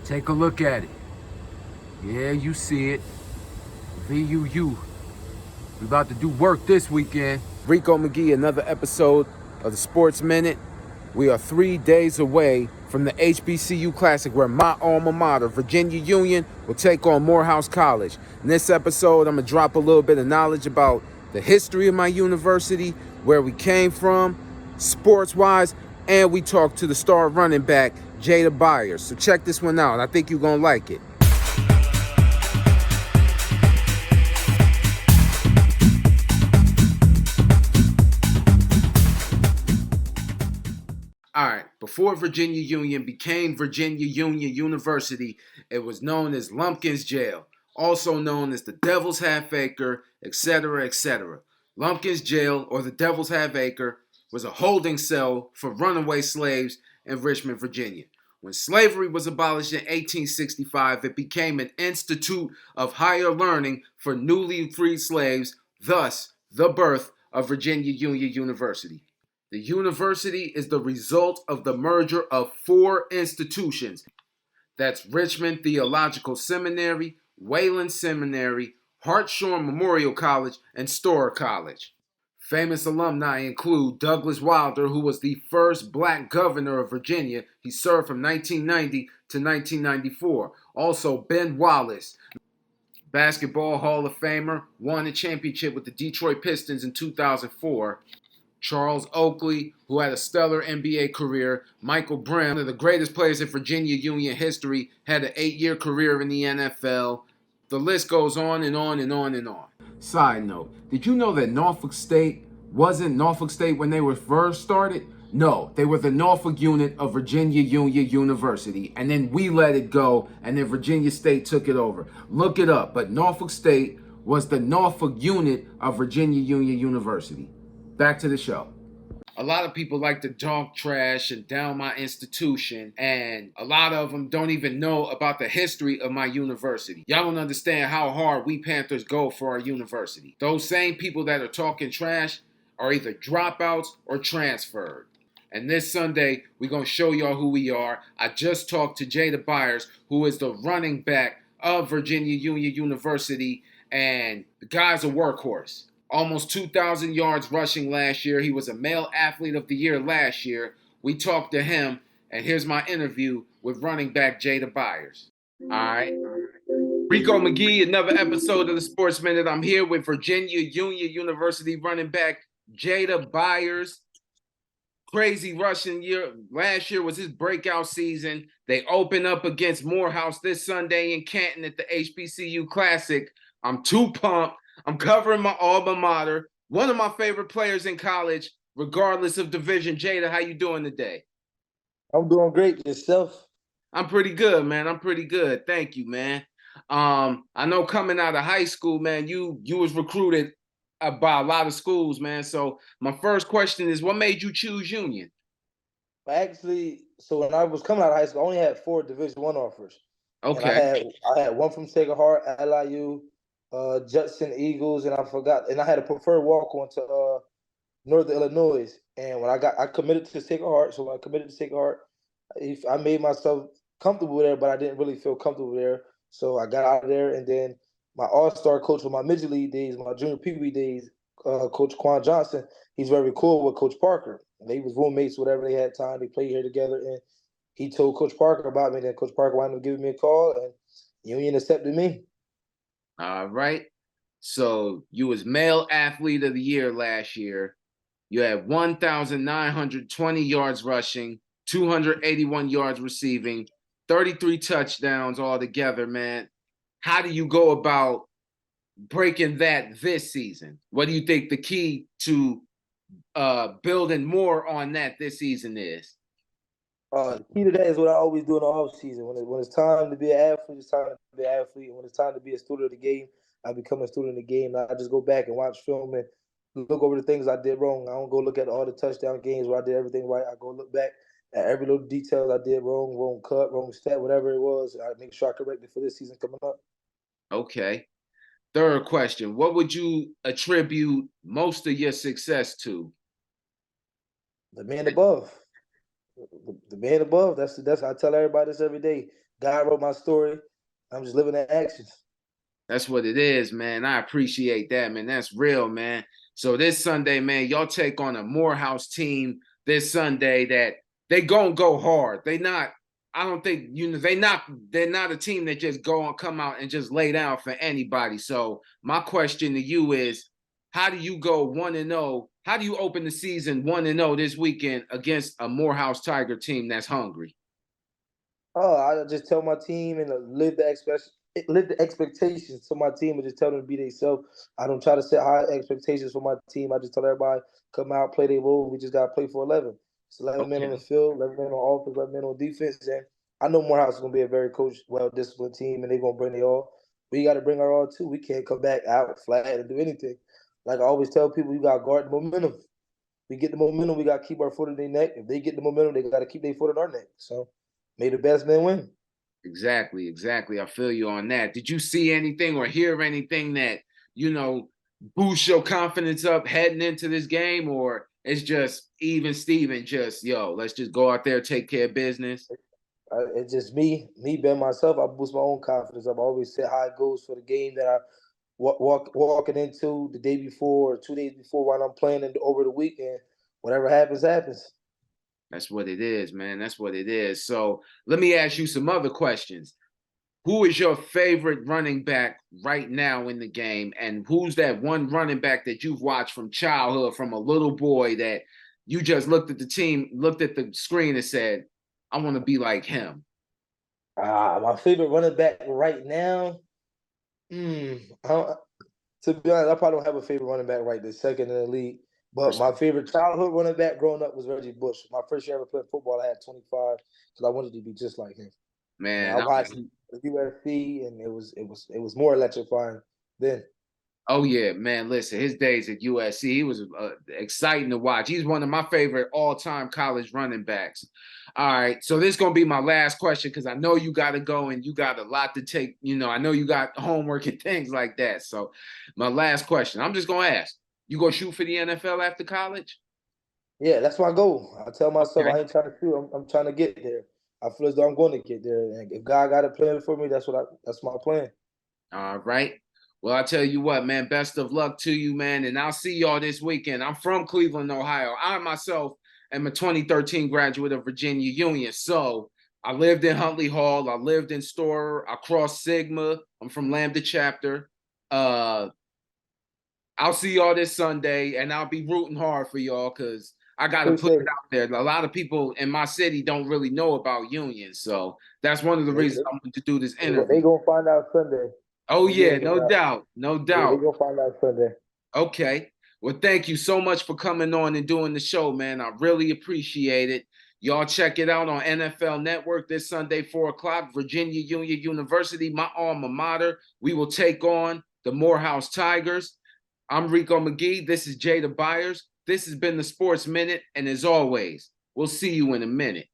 Take a look at it. Yeah, you see it. VUU. We about to do work this weekend. Rico McGee, another episode of the Sports Minute. We are 3 days away from the HBCU Classic where my alma mater, Virginia Union, will take on Morehouse College. In this episode, I'm going to drop a little bit of knowledge about the history of my university, where we came from, sports-wise, and we talk to the star running back, Jada Byers. So check this one out. I think you're going to like it. All right, before Virginia Union became Virginia Union University, it was known as Lumpkin's Jail, also known as the Devil's Half Acre, etc., etc. Lumpkin's Jail, or the Devil's Half Acre, was a holding cell for runaway slaves in Richmond, Virginia. When slavery was abolished in 1865, it became an institute of higher learning for newly freed slaves, thus the birth of Virginia Union University. The university is the result of the merger of four institutions. That's Richmond Theological Seminary, Wayland Seminary, Hartshorne Memorial College, and Storer College. Famous alumni include Douglas Wilder, who was the first black governor of Virginia. He served from 1990 to 1994. Also, Ben Wallace, Basketball Hall of Famer, won a championship with the Detroit Pistons in 2004. Charles Oakley, who had a stellar NBA career. Michael Brim, one of the greatest players in Virginia Union history, had an 8-year career in the NFL. The list goes on and on and on and on. Side note, did you know that Norfolk State wasn't Norfolk State when they were first started? No, they were the Norfolk unit of Virginia Union University, and then we let it go, and then Virginia State took it over. Look it up, but Norfolk State was the Norfolk unit of Virginia Union University. Back to the show. A lot of people like to talk trash and down my institution, and a lot of them don't even know about the history of my university. Y'all don't understand how hard we Panthers go for our university. Those same people that are talking trash are either dropouts or transferred. And this Sunday, we're going to show y'all who we are. I just talked to Jada Byers, who is the running back of Virginia Union University, and the guy's a workhorse. Almost 2,000 yards rushing last year. He was a male athlete of the year last year. We talked to him, and here's my interview with running back Jada Byers. All right. Rico McGee, another episode of the Sports Minute. I'm here with Virginia Union University running back Jada Byers. Crazy rushing year. Last year was his breakout season. They open up against Morehouse this Sunday in Canton at the HBCU Classic. I'm too pumped. I'm covering my alma mater, one of my favorite players in college, regardless of division. Jada, how you doing today? I'm doing great. Yourself? I'm pretty good, man. I'm pretty good. Thank you, man. I know coming out of high school, man, you was recruited by a lot of schools, man. So my first question is, what made you choose Union? Actually, so when I was coming out of high school, I only had 4 Division I offers. And Okay. I had one from Sacred Heart, LIU, Judson Eagles, and I forgot. And I had a preferred walk on to Northern Illinois. And when I committed to Sacred Heart. So when I committed to Sacred Heart, I made myself comfortable there, but I didn't really feel comfortable there. So I got out of there, and then my all-star coach for my midget league days, my junior pee-wee days, Coach Quan Johnson, he's very cool with Coach Parker. They was roommates whatever they had time. They played here together, and he told Coach Parker about me. Then Coach Parker wound up giving me a call, and Union accepted me. All right. So you was male athlete of the year last year. You had 1,920 yards rushing, 281 yards receiving, 33 touchdowns altogether, man. How do you go about breaking that this season? What do you think the key to building more on that this season is? The key to that is what I always do in the off season. When it's time to be an athlete, it's time to be an athlete. And when it's time to be a student of the game, I become a student of the game. I just go back and watch film and look over the things I did wrong. I don't go look at all the touchdown games where I did everything right. I go look back at every little detail I did wrong cut, wrong step, whatever it was. I make sure I correct it for this season coming up. Okay. Third question. What would you attribute most of your success to? The man above. The man above. That's I tell everybody this every day. God wrote my story. I'm just living the actions. That's what it is, man. I appreciate that, man. That's real, man. So this Sunday, man, y'all take on a Morehouse team this Sunday that they gonna go hard. They not. I don't think they not. They're not a team that just go and come out and just lay down for anybody. So my question to you is, how do you go 1-0? How do you open the season 1-0 this weekend against a Morehouse Tiger team that's hungry? Oh, I just tell my team and live the expectations to my team and just tell them to be themselves. I don't try to set high expectations for my team. I just tell everybody come out, play their role. We just gotta play for 11. It's 11 men on the Okay. field, 11 men on offense, 11 men on defense. And I know Morehouse is gonna be a very coached, well disciplined team, and they're gonna bring their all. We got to bring our all too. We can't come back out flat and do anything. Like I always tell people, you got to guard the momentum. We get the momentum, we got to keep our foot in their neck. If they get the momentum, they got to keep their foot in our neck. So may the best man win. Exactly, exactly. I feel you on that. Did you see anything or hear anything that, you know, boost your confidence up heading into this game? Or it's just even Steven, just, yo, let's just go out there, take care of business? It's just me being myself. I boost my own confidence up. I always set high goals for the game that I walking into the day before or 2 days before while I'm playing over the weekend. Whatever happens, happens. That's what it is, man. That's what it is. So let me ask you some other questions. Who is your favorite running back right now in the game? And who's that one running back that you've watched from childhood, from a little boy that you just looked at the team, looked at the screen and said, I want to be like him? My favorite running back right now. Mm, to be honest, I probably don't have a favorite running back right this second in the league. But my favorite childhood running back growing up was Reggie Bush. My first year ever playing football, I had 25 because I wanted to be just like him. And I Man, watched the USC, and it was more electrifying then. oh yeah, man. Listen, his days at USC, he was exciting to watch. He's one of my favorite all-time college running backs. All right, so this is gonna be my last question because I know you got to go and you got a lot to take. I know you got homework and things like that. So, my last question, I'm just gonna ask: you go shoot for the NFL after college? Yeah, that's my goal. I tell myself Okay. I ain't trying to shoot. I'm trying to get there. I feel as though I'm going to get there. And if God got a plan for me, that's my plan. All right. Well, I tell you what, man, best of luck to you, man. And I'll see y'all this weekend. I'm from Cleveland, Ohio. I myself am a 2013 graduate of Virginia Union. So I lived in Huntley Hall. I lived in Storer. I crossed Sigma. I'm from Lambda chapter. Uh, I'll see y'all this Sunday, and I'll be rooting hard for y'all because I got to put Appreciate it it. out there. A lot of people in my city don't really know about unions. So that's one of the They, reasons they, I wanted to do this they interview. gonna find out Sunday. Oh, When you yeah, ain't no around. doubt. No Yeah, they doubt. gonna find out Sunday. Okay. Well, thank you so much for coming on and doing the show, man. I really appreciate it. Y'all check it out on NFL Network this Sunday, 4 o'clock. Virginia Union University, my alma mater. We will take on the Morehouse Tigers. I'm Rico McGee. This is Jada Byers. This has been the Sports Minute. And as always, we'll see you in a minute.